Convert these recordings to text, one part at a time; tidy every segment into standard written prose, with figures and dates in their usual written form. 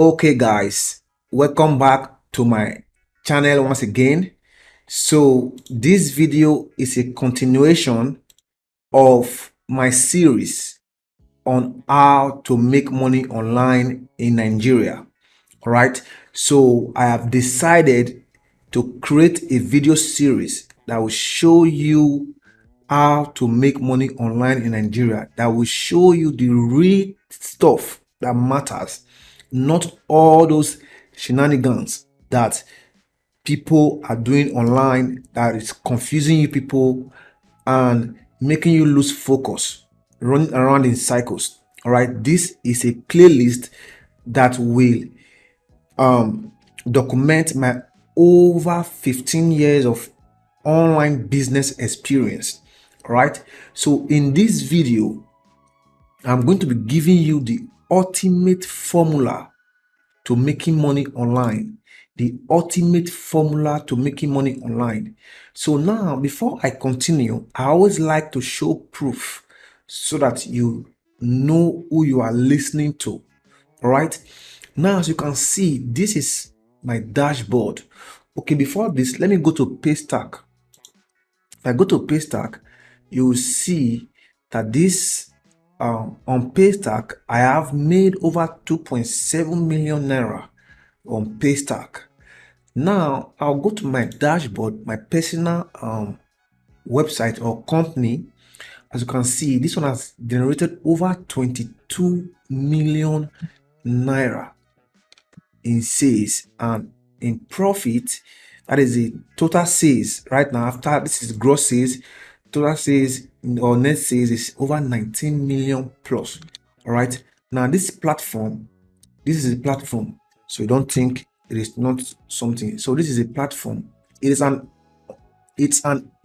Okay guys, welcome back to my channel once again. So this video is a continuation of my series on how to make money online in Nigeria. All right, so I have decided to create a video series that will show you how to make money online in Nigeria, that will show you the real stuff that matters, not all those shenanigans that people are doing online that is confusing you people and making you lose focus, running around in cycles. All right, this is a playlist that will document my over 15 years of online business experience. All right, so in this video I'm going to be giving you the ultimate formula to making money online. The ultimate formula to making money online. So now, before I continue, I always like to show proof so that you know who you are listening to. All right, now as you can see, this is my dashboard. Okay, before this, let me go to Paystack. If I go to Paystack, you will see that this on Paystack, I have made over 2.7 million naira on Paystack. Now I'll go to my dashboard, my personal website or company. As you can see, this one has generated over 22 million naira in sales and in profit. That is the total sales right now. After this is gross sales, total sales or net sales is over 19 million plus. All right, now this platform, this is a platform, so you don't think it is not something. So this is a platform. It's an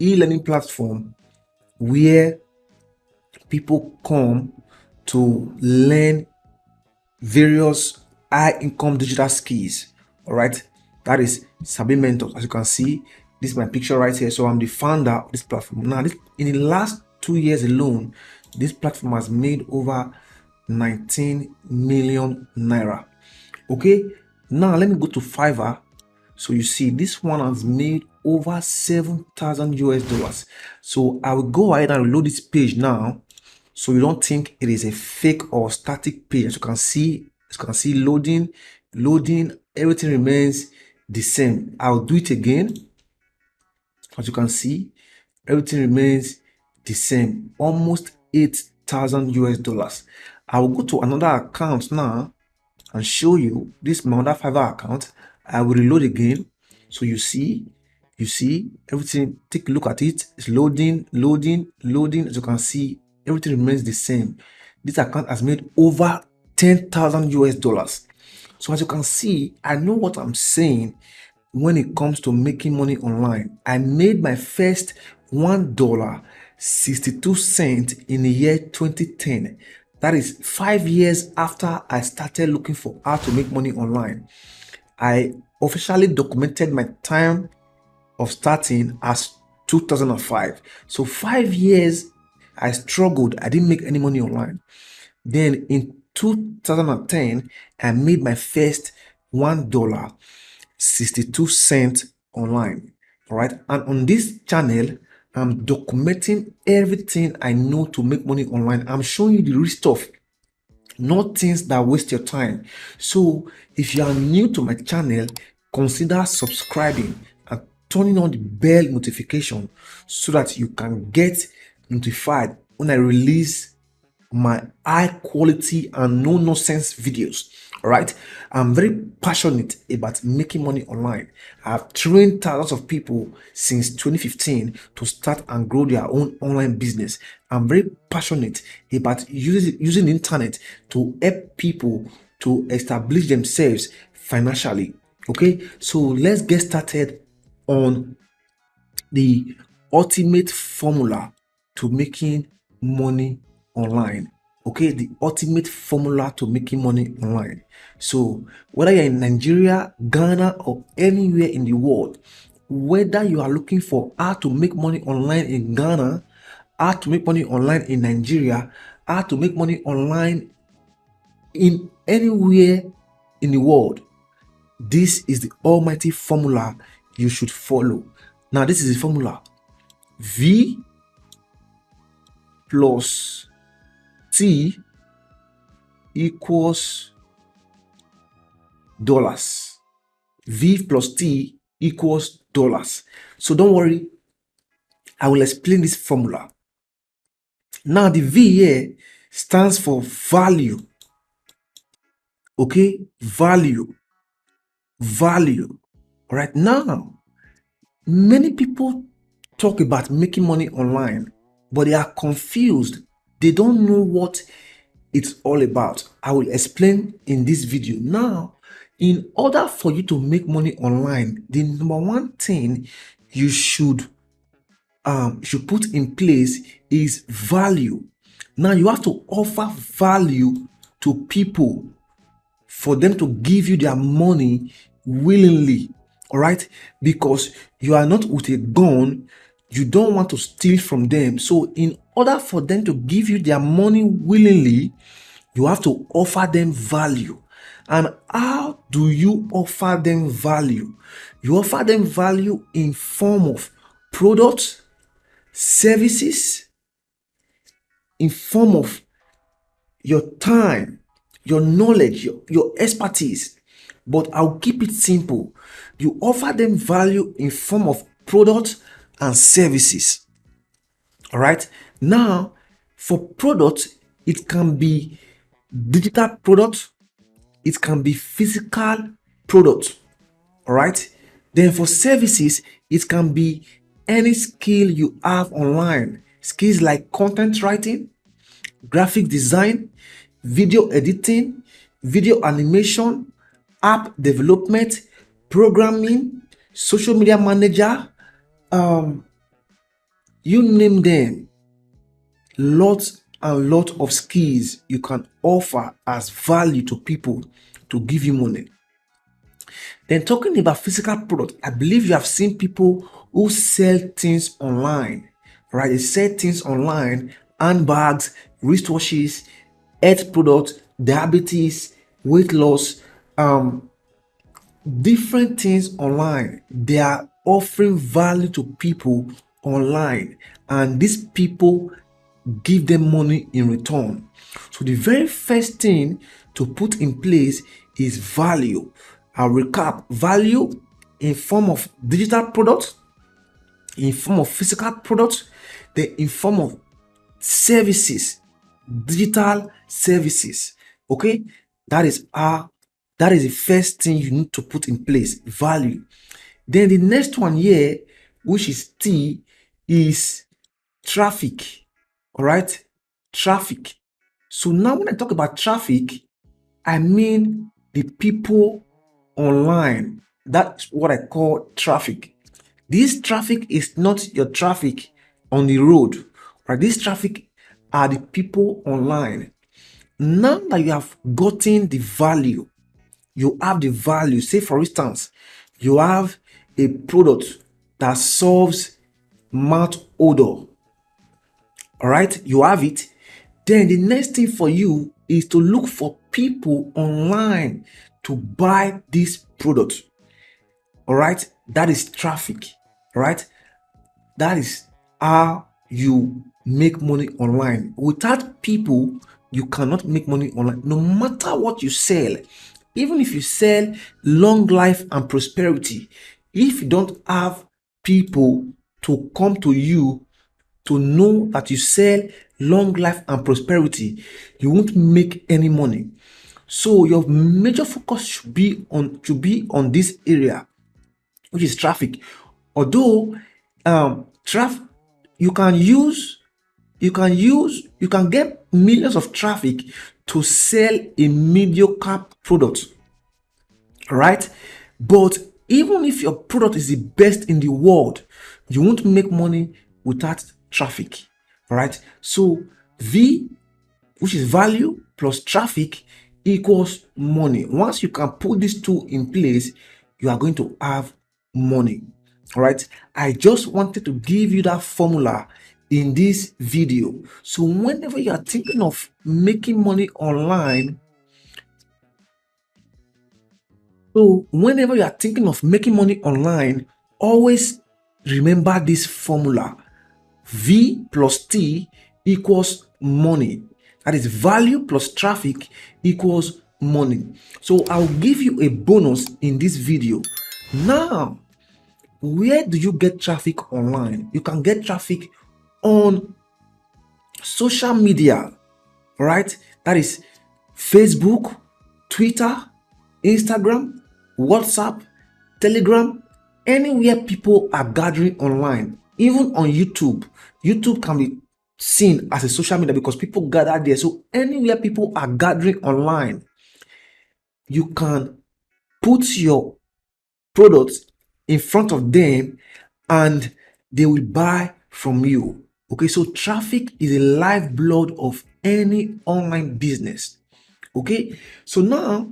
e-learning platform where people come to learn various high income digital skills. All right, that is Sabi Mentors. As you can see, this is my picture right here. So I'm the founder of this platform. Now in the last 2 years alone, this platform has made over 19 million naira. Okay, now let me go to Fiverr. So you see this one has made over 7,000 US dollars. So I will go ahead and reload this page now, so you don't think it is a fake or static page. As you can see, loading, everything remains the same. I'll do it again. As you can see, everything remains the same, almost 8,000 US dollars. I will go to another account now and show you this my other Fiverr account. I will reload again. So you see everything. Take a look at it. It's loading. As you can see, everything remains the same. This account has made over 10,000 US dollars. So as you can see, I know what I'm saying when it comes to making money online. I made my first $1.62 in the year 2010. That is 5 years after I started looking for how to make money online. I officially documented my time of starting as 2005. So 5 years I struggled. I didn't make any money online. Then in 2010, I made my first $1.62 online. All right. And on this channel, I'm documenting everything I know to make money online. I'm showing you the real stuff, not things that waste your time. So if you are new to my channel, consider subscribing and turning on the bell notification so that you can get notified when I release my high quality and no nonsense videos. All right, I'm very passionate about making money online. I've trained thousands of people since 2015 to start and grow their own online business. I'm very passionate about using the internet to help people to establish themselves financially. Okay, so let's get started on the ultimate formula to making money online. Okay, the ultimate formula to making money online. So whether you're in Nigeria, Ghana, or anywhere in the world, whether you are looking for how to make money online in Ghana, how to make money online in Nigeria, how to make money online in anywhere in the world, this is the almighty formula you should follow. Now, this is the formula. V plus T equals dollars. V plus T equals dollars. So don't worry, I will explain this formula. Now, the V here stands for value. Okay, value. All right, now, many people talk about making money online, but they are confused. They don't know what it's all about. I will explain in this video. Now, in order for you to make money online, the number one thing you should put in place is value. Now, you have to offer value to people for them to give you their money willingly. All right, because you are not with a gun, you don't want to steal from them. So in order for them to give you their money willingly, you have to offer them value. And how do you offer them value? You offer them value in form of products, services, in form of your time, your knowledge, your expertise. But I'll keep it simple. You offer them value in form of products and services. All right. Now, for products, it can be digital products, it can be physical products. All right. Then for services, it can be any skill you have online. Skills like content writing, graphic design, video editing, video animation, app development, programming, social media manager, you name them. Lots and lots of skills you can offer as value to people to give you money. Then talking about physical product, I believe you have seen people who sell things online, right? They sell things online, handbags, wristwatches, health products, diabetes, weight loss, different things online. They are offering value to people online, and these people give them money in return. So the very first thing to put in place is value. I'll recap: value in form of digital products, in form of physical products, then in form of services, digital services. Okay, that is the first thing you need to put in place: value. Then the next one here, which is T, is traffic. All right, traffic. So now when I talk about traffic, I mean the people online. That's what I call traffic. This traffic is not your traffic on the road, right? This traffic are the people online. Now that you have gotten the value, you have the value. Say for instance, you have a product that solves mouth odor. All right, you have it. Then the next thing for you is to look for people online to buy this product. All right, that is traffic. All right, that is how you make money online. Without people, you cannot make money online. No matter what you sell, even if you sell long life and prosperity, if you don't have people to come to you to know that you sell long life and prosperity, you won't make any money. So your major focus should be on this area, which is traffic. Although traffic, you can get millions of traffic to sell a mediocre product, right? But even if your product is the best in the world, you won't make money without traffic, right? So V, which is value, plus traffic equals money. Once you can put these two in place, you are going to have money. All right, I just wanted to give you that formula in this video. So whenever you are thinking of making money online, So whenever you are thinking of making money online, always remember this formula: V plus T equals money. That is, value plus traffic equals money. So I'll give you a bonus in this video. Now, where do you get traffic online? You can get traffic on social media, right? That is Facebook, Twitter, Instagram, WhatsApp, Telegram, anywhere people are gathering online, even on YouTube. YouTube can be seen as a social media because people gather there. So anywhere people are gathering online, you can put your products in front of them and they will buy from you. Okay, so traffic is a lifeblood of any online business. Okay, so now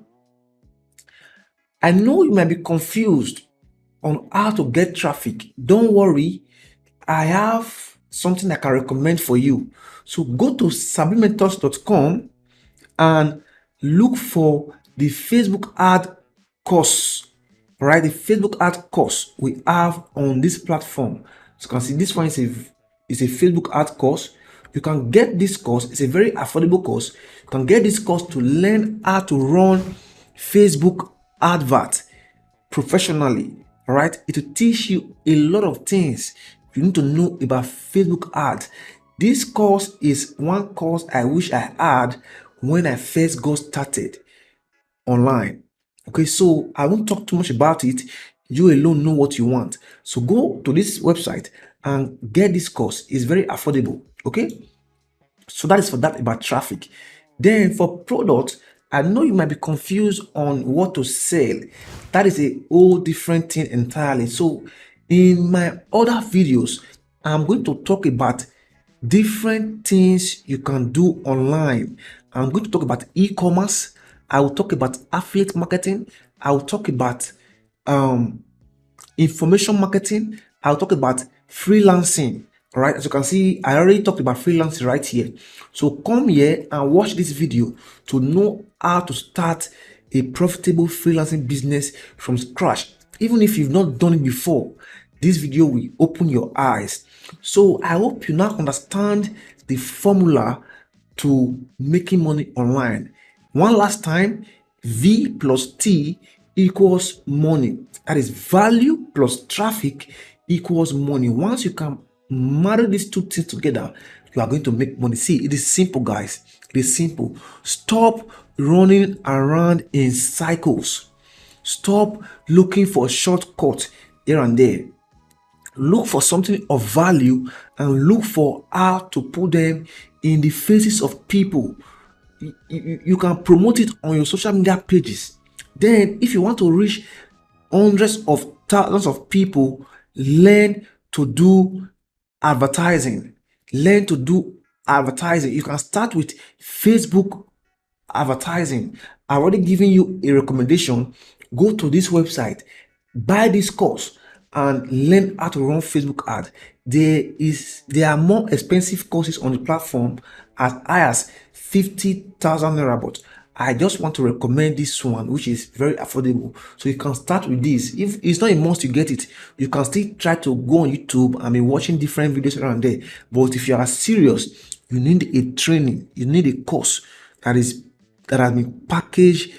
I know you might be confused on how to get traffic. Don't worry, I have something I can recommend for you. So go to sabimentors.com and look for the Facebook ad course, right? The Facebook ad course we have on this platform. So you can see this one is a Facebook ad course. You can get this course. It's a very affordable course. You can get this course to learn how to run Facebook advert professionally. All right, it will teach you a lot of things you need to know about Facebook ads. This course is one course I wish I had when I first got started online. Okay, so I won't talk too much about it. You alone know what you want. So go to this website and get this course. It's very affordable. Okay, so that is for that about traffic. Then for products, I know you might be confused on what to sell. That is a whole different thing entirely. So in my other videos, I'm going to talk about different things you can do online. I'm going to talk about e-commerce. I will talk about affiliate marketing. I will talk about information marketing. I'll talk about freelancing. All right, as you can see, I already talked about freelancing right here. So come here and watch this video to know how to start a profitable freelancing business from scratch. Even if you've not done it before, this video will open your eyes. So I hope you now understand the formula to making money online. One last time, V plus T equals money. That is, value plus traffic equals money. Once you can marry these two things together, you are going to make money. See, it is simple, guys. It is simple. Stop running around in cycles. Stop looking for shortcuts here and there. Look for something of value and look for how to put them in the faces of people. You can promote it on your social media pages. Then if you want to reach hundreds of thousands of people, learn to do advertising. Learn to do advertising. You can start with Facebook advertising. I've already given you a recommendation. Go to this website, buy this course, and learn how to run Facebook ads. There are more expensive courses on the platform as high as 50,000 naira, but I just want to recommend this one, which is very affordable. So you can start with this. If it's not a must you get it, you can still try to go on YouTube and be watching different videos around there. But if you are serious, you need a training, you need a course that has been packaged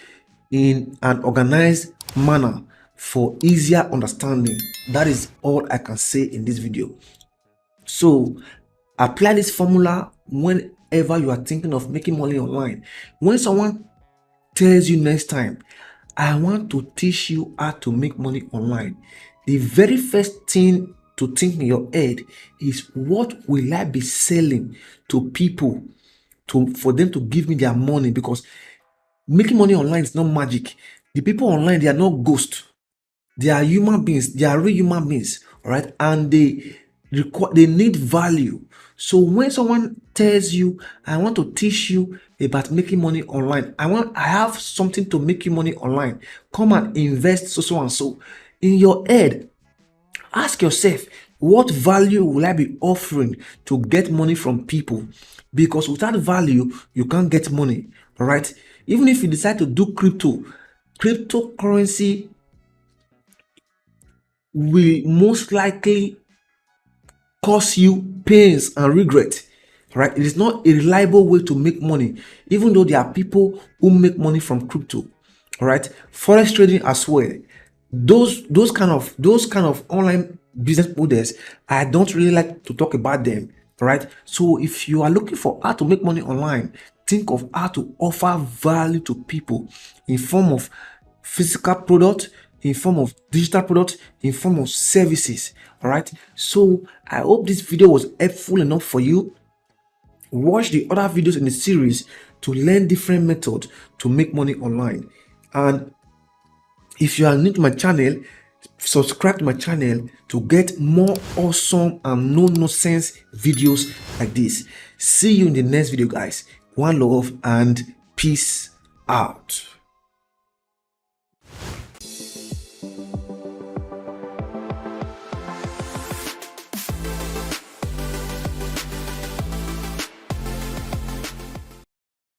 in an organized manner for easier understanding. That is all I can say in this video. So apply this formula whenever you are thinking of making money online. When someone tells you next time, I want to teach you how to make money online, the very first thing to think in your head is, what will I be selling to people for them to give me their money? Because making money online is not magic. The people online, they are not ghosts. They are human beings. They are real human beings, all right? And they need value. So when someone tells you, I want to teach you about making money online, I have something to make you money online, come and invest so and so. In your head, ask yourself, what value will I be offering to get money from people? Because without value, you can't get money, all right? Even if you decide to do crypto, cryptocurrency will most likely cause you pains and regret. Right? It is not a reliable way to make money, even though there are people who make money from crypto. All right, forex trading as well. Those kind of online business models, I don't really like to talk about them. Right? So if you are looking for how to make money online, think of how to offer value to people in form of physical product, in form of digital product, in form of services. All right, so I hope this video was helpful enough for you. Watch the other videos in the series to learn different methods to make money online. And if you are new to my channel, subscribe to my channel to get more awesome and no nonsense videos like this. See you in the next video, guys. One love and peace out.